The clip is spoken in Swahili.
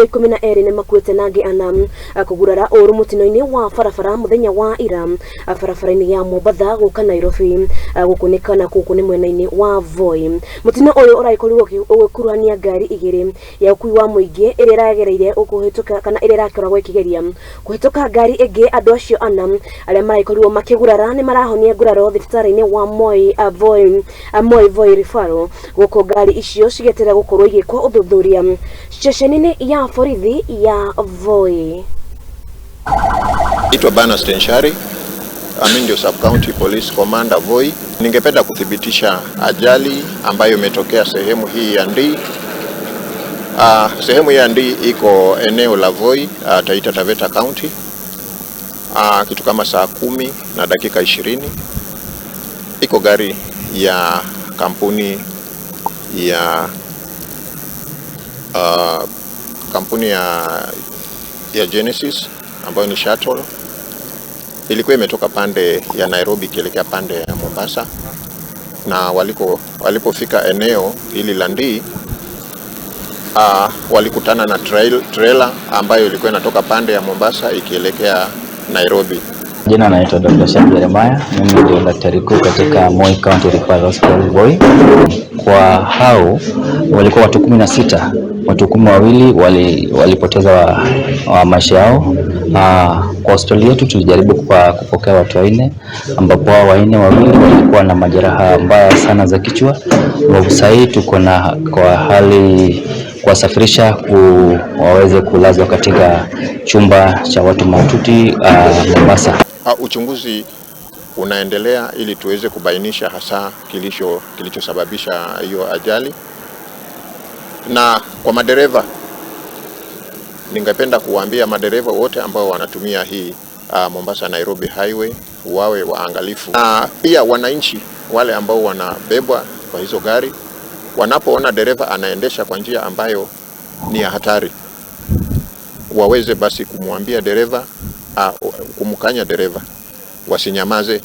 Andu 12 ni makuite nangi ana kugurara oru mutino-ini wa barabara muthenya wa ira barabara-ini ya Mombatha guka Nairobi gukunikana kuku ni mwena-ini wa Voi. Mutino uyu uraikorwo ugukurania ngari igiri ya ukui wa muingi iri ragereire ukuhituka kana iri rakoragwo ikigeria kuhituka ngari ingi. Andu acio ana aria maraikorwo makigurara ni marahonia nguraro thibitari-ini wa Moi Voi Referral guko ngari icio cigetera gukorwo igikwo uthuthuria stesheni-ini ya borithi ya Voi. Naitwa Bernard Stenshari, mimi ndio Sub County Police Commander Voi. Ningependa kuthibitisha ajali ambayo imetokea sehemu hii ya Ndii. Sehemu ya Ndii iko eneo la Voi, Taita Taveta County. Kitu kama saa 10:20 iko gari ya kampuni ya Genesis ambayo ni shuttle, ilikuwa imetoka pande ya Nairobi kielekea pande ya Mombasa, na walipofika eneo hili la Ndii walikutana na trailer ambayo ilikuwa inatoka pande ya Mombasa ikielekea Nairobi. Jina naitwa Dr. Shafi Jeremiah, mimi ndio daktari mkuu katika Moi County Referral Hospital Voi. Kwa hao walikuwa watu 16, watu 12 walipoteza maisha yao. Kwa hospitali yetu tulijaribu kupokea watu 4, ambapo hao 4 wawili walikuwa na majeraha mbaya sana za kichwa. Sasa hivi tuko na kwa hali kuwasafirisha waweze kulazwa katika chumba cha watu mahututi Mombasa. Uchunguzi unaendelea ili tuweze kubainisha hasa kilichosababisha hiyo ajali. Na kwa madereva, ningependa kuwaambia madereva wote ambao wanatumia hii Mombasa Nairobi highway wawe waangalifu. Pia wananchi wale ambao wanabebwa kwa hizo gari, wanapoona dereva anaendesha kwa njia ambayo ni ya hatari, waweze basi kumwambia dereva, kumkanya dereva, wasinyamaze.